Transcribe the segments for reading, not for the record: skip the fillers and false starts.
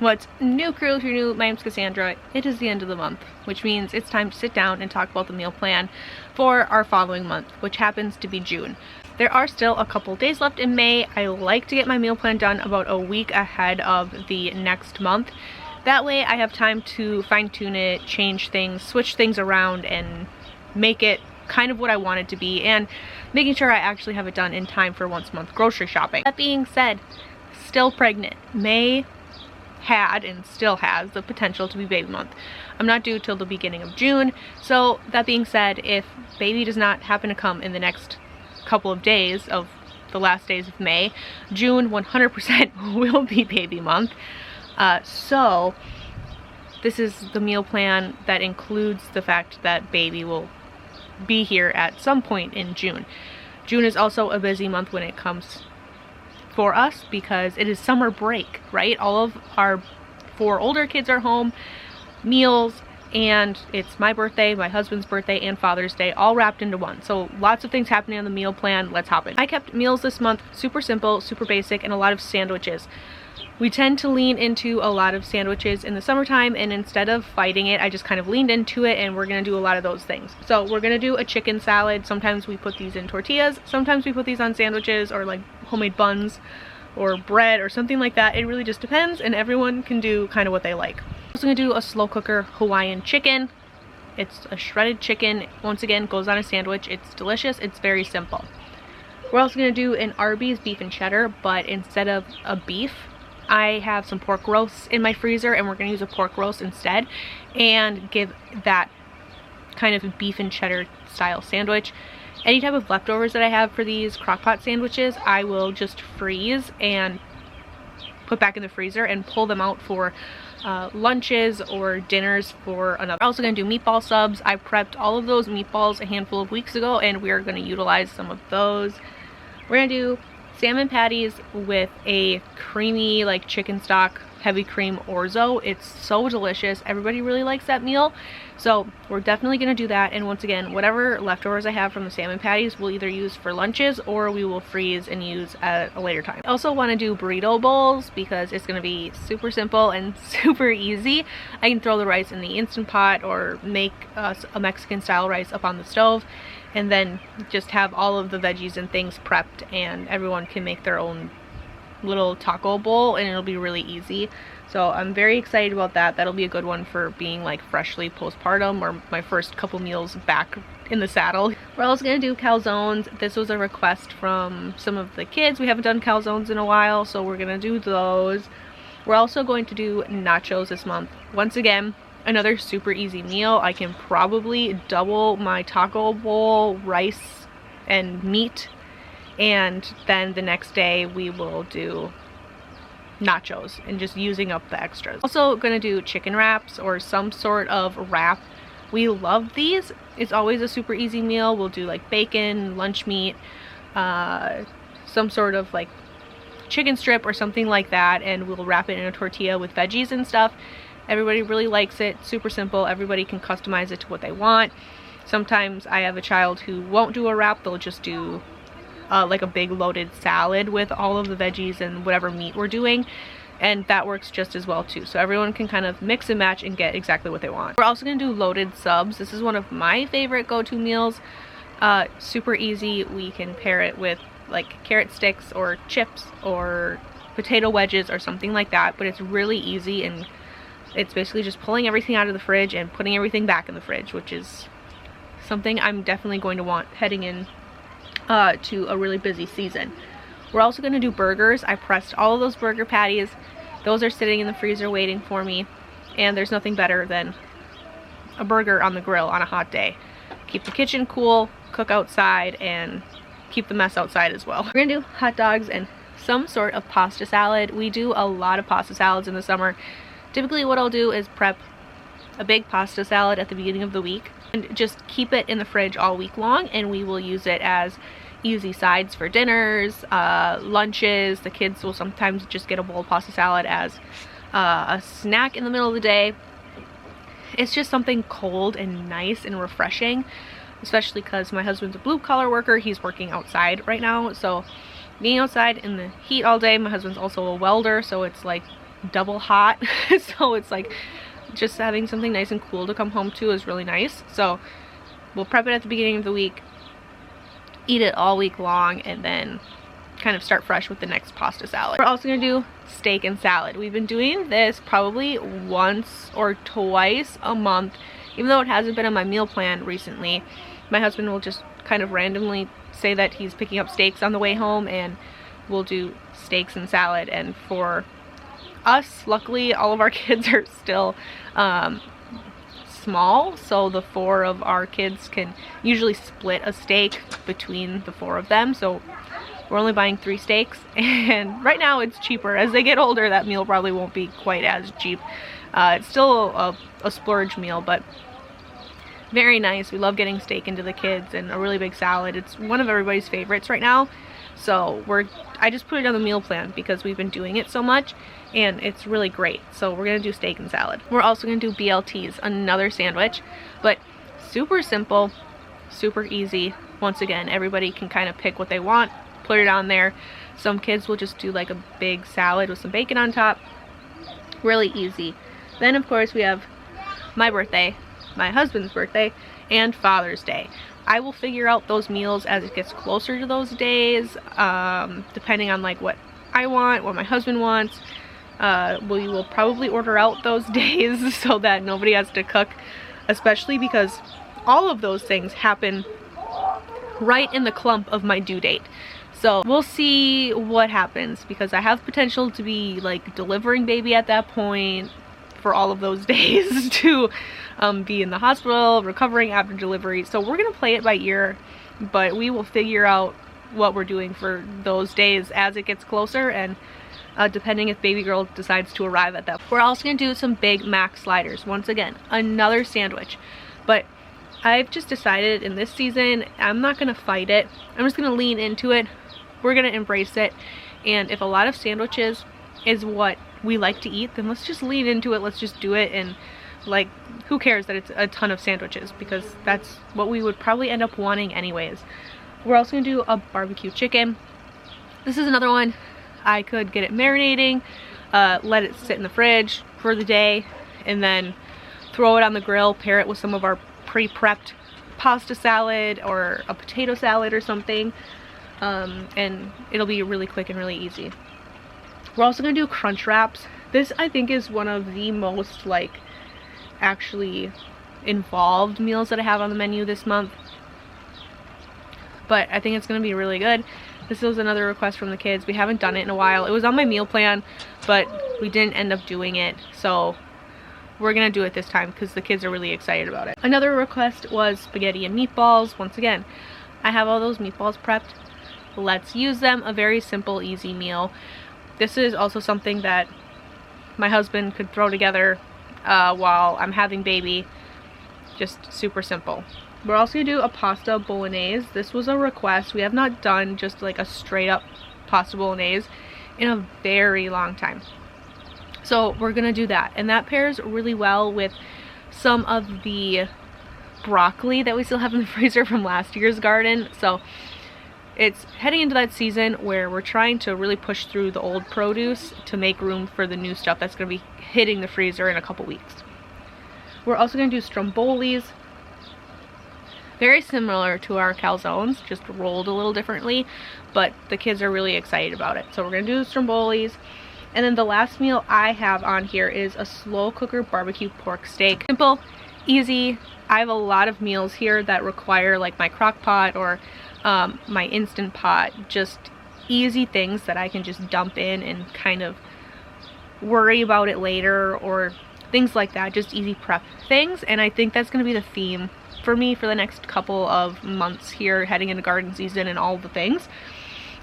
What's new, crew? If you're new, my name's Cassandra. It is the end of the month, which means it's time to sit down and talk about the meal plan for our following month, which happens to be June. There are still a couple days left in May. I like to get my meal plan done about a week ahead of the next month. That way I have time to fine-tune it, change things, switch things around, and make it kind of what I want it to be, and making sure I actually have it done in time for once a month grocery shopping. That being said, still pregnant. May had and still has the potential to be baby month. I'm not due till the beginning of June, so that being said, if baby does not happen to come in the next couple of days of the last days of May, June 100% will be baby month. So this is the meal plan that includes the fact that baby will be here at some point in June. June is also a busy month when it comes for us because it is summer break, right? All of our 4 older kids are home, meals, and it's my birthday, my husband's birthday, and Father's Day all wrapped into one. So lots of things happening on the meal plan. Let's hop in. I kept meals this month super simple, super basic, and a lot of sandwiches. We tend to lean into a lot of sandwiches in the summertime, and instead of fighting it, I just kind of leaned into it, and we're gonna do a lot of those things. So we're gonna do a chicken salad. Sometimes we put these in tortillas, sometimes we put these on sandwiches or like homemade buns or bread or something like that. It really just depends, and everyone can do kind of what they like. I'm also gonna do a slow cooker Hawaiian chicken. It's a shredded chicken. Once again, goes on a sandwich. It's delicious. It's very simple. We're also gonna do an Arby's beef and cheddar, but instead of a beef, I have some pork roasts in my freezer, and we're going to use a pork roast instead and give that kind of beef and cheddar style sandwich. Any type of leftovers that I have for these crock-pot sandwiches, I will just freeze and put back in the freezer and pull them out for lunches or dinners for another. I'm also going to do meatball subs. I prepped all of those meatballs a handful of weeks ago, and we are going to utilize some of those. We're going to do salmon patties with a creamy like chicken stock heavy cream orzo. It's so delicious. Everybody really likes that meal, so we're definitely going to do that. And once again, whatever leftovers I have from the salmon patties we'll either use for lunches or we will freeze and use at a later time. I also want to do burrito bowls because it's going to be super simple and super easy. I can throw the rice in the Instant Pot or make a Mexican style rice up on the stove, and then just have all of the veggies and things prepped, and everyone can make their own little taco bowl, and it'll be really easy. So I'm very excited about that. That'll be a good one for being like freshly postpartum or my first couple meals back in the saddle. We're also gonna do calzones. This was a request from some of the kids. We haven't done calzones in a while, so we're gonna do those. We're also going to do nachos this month. Once again, another super easy meal. I can probably double my taco bowl, rice, and meat, and then the next day we will do nachos and just using up the extras. Also gonna do chicken wraps or some sort of wrap. We love these. It's always a super easy meal. We'll do like bacon, lunch meat, some sort of like chicken strip or something like that, and we'll wrap it in a tortilla with veggies and stuff. Everybody really likes it. Super simple. Everybody can customize it to what they want. Sometimes I have a child who won't do a wrap. They'll just do like a big loaded salad with all of the veggies and whatever meat we're doing, and that works just as well too. So everyone can kind of mix and match and get exactly what they want. We're also going to do loaded subs. This is one of my favorite go-to meals. Super easy. We can pair it with like carrot sticks or chips or potato wedges or something like that, but it's really easy, and it's basically just pulling everything out of the fridge and putting everything back in the fridge, which is something I'm definitely going to want heading in to a really busy season. We're also going to do burgers. I pressed all of those burger patties. Those are sitting in the freezer waiting for me, and there's nothing better than a burger on the grill on a hot day. Keep the kitchen cool, cook outside, and keep the mess outside as well. We're going to do hot dogs and some sort of pasta salad. We do a lot of pasta salads in the summer. Typically what I'll do is prep a big pasta salad at the beginning of the week and just keep it in the fridge all week long, and we will use it as easy sides for dinners, lunches. The kids will sometimes just get a bowl of pasta salad as a snack in the middle of the day. It's just something cold and nice and refreshing, especially because my husband's a blue-collar worker. He's working outside right now, so being outside in the heat all day. My husband's also a welder, so it's like double hot. So it's like just having something nice and cool to come home to is really nice. So we'll prep it at the beginning of the week, eat it all week long, and then kind of start fresh with the next pasta salad. We're also gonna do steak and salad. We've been doing this probably once or twice a month, even though it hasn't been on my meal plan recently. My husband will just kind of randomly say that he's picking up steaks on the way home, and we'll do steaks and salad. And for us, luckily, all of our kids are still small, so the 4 of our kids can usually split a steak between the 4 of them. So we're only buying 3 steaks, and right now it's cheaper. As they get older, that meal probably won't be quite as cheap. It's still a splurge meal, but very nice. We love getting steak into the kids, and a really big salad. It's one of everybody's favorites right now. So I just put it on the meal plan because we've been doing it so much, and it's really great. So we're gonna do steak and salad. We're also gonna do BLTs, another sandwich, but super simple, super easy. Once again, everybody can kind of pick what they want, put it on there. Some kids will just do like a big salad with some bacon on top. Really easy. Then of course we have my birthday, my husband's birthday, and Father's Day. I will figure out those meals as it gets closer to those days, depending on like what I want, what my husband wants. We will probably order out those days so that nobody has to cook, especially because all of those things happen right in the clump of my due date. So we'll see what happens, because I have potential to be like delivering baby at that point for all of those days, to be in the hospital recovering after delivery. So we're gonna play it by ear, but we will figure out what we're doing for those days as it gets closer, and depending if baby girl decides to arrive at that. We're also gonna do some Big Mac sliders. Once again, another sandwich, but I've just decided in this season I'm not gonna fight it. I'm just gonna lean into it. We're gonna embrace it, and if a lot of sandwiches is what we like to eat, then let's just lean into it. Let's just do it, and like, who cares that it's a ton of sandwiches, because that's what we would probably end up wanting anyways. We're also gonna do a barbecue chicken. This is another one. I could get it marinating, let it sit in the fridge for the day, and then throw it on the grill, pair it with some of our pre-prepped pasta salad or a potato salad or something, and it'll be really quick and really easy. We're also gonna do crunch wraps. This I think is one of the most like actually involved meals that I have on the menu this month, but I think it's gonna be really good. This was another request from the kids. We haven't done it in a while. It was on my meal plan, but we didn't end up doing it, so we're gonna do it this time because the kids are really excited about it. Another request was spaghetti and meatballs. Once again, I have all those meatballs prepped. Let's use them. A very simple, easy meal. This is also something that my husband could throw together while I'm having baby. Just super simple. We're also gonna do a pasta bolognese. This was a request. We have not done just like a straight up pasta bolognese in a very long time. So we're gonna do that, and that pairs really well with some of the broccoli that we still have in the freezer from last year's garden. So it's heading into that season where we're trying to really push through the old produce to make room for the new stuff that's gonna be hitting the freezer in a couple weeks. We're also gonna do strombolis. Very similar to our calzones, just rolled a little differently, but the kids are really excited about it. So we're gonna do strombolis. And then the last meal I have on here is a slow cooker barbecue pork steak. Simple, easy. I have a lot of meals here that require like my crock pot or my Instant Pot, just easy things that I can just dump in and kind of worry about it later, or things like that, just easy prep things. And I think that's going to be the theme for me for the next couple of months here, heading into garden season and all the things.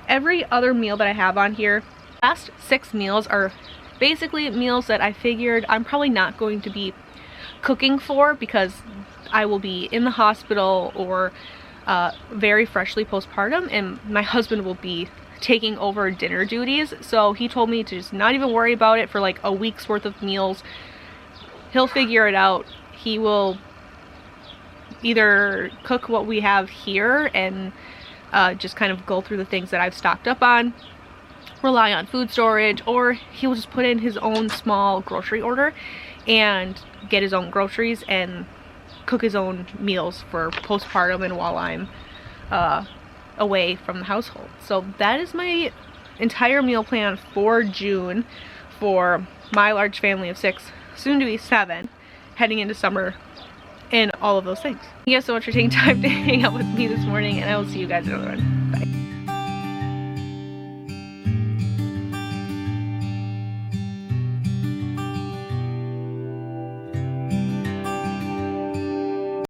Every other meal that I have on here, last 6 meals are basically meals that I figured I'm probably not going to be cooking for because I will be in the hospital or very freshly postpartum, and my husband will be taking over dinner duties. So he told me to just not even worry about it for like a week's worth of meals. He'll figure it out. He will either cook what we have here and just kind of go through the things that I've stocked up on, rely on food storage, or he'll just put in his own small grocery order and get his own groceries and cook his own meals for postpartum and while I'm away from the household. So that is my entire meal plan for June for my large family of 6, soon to be 7, heading into summer and all of those things. Thank you guys so much for taking time to hang out with me this morning, and I will see you guys in another one.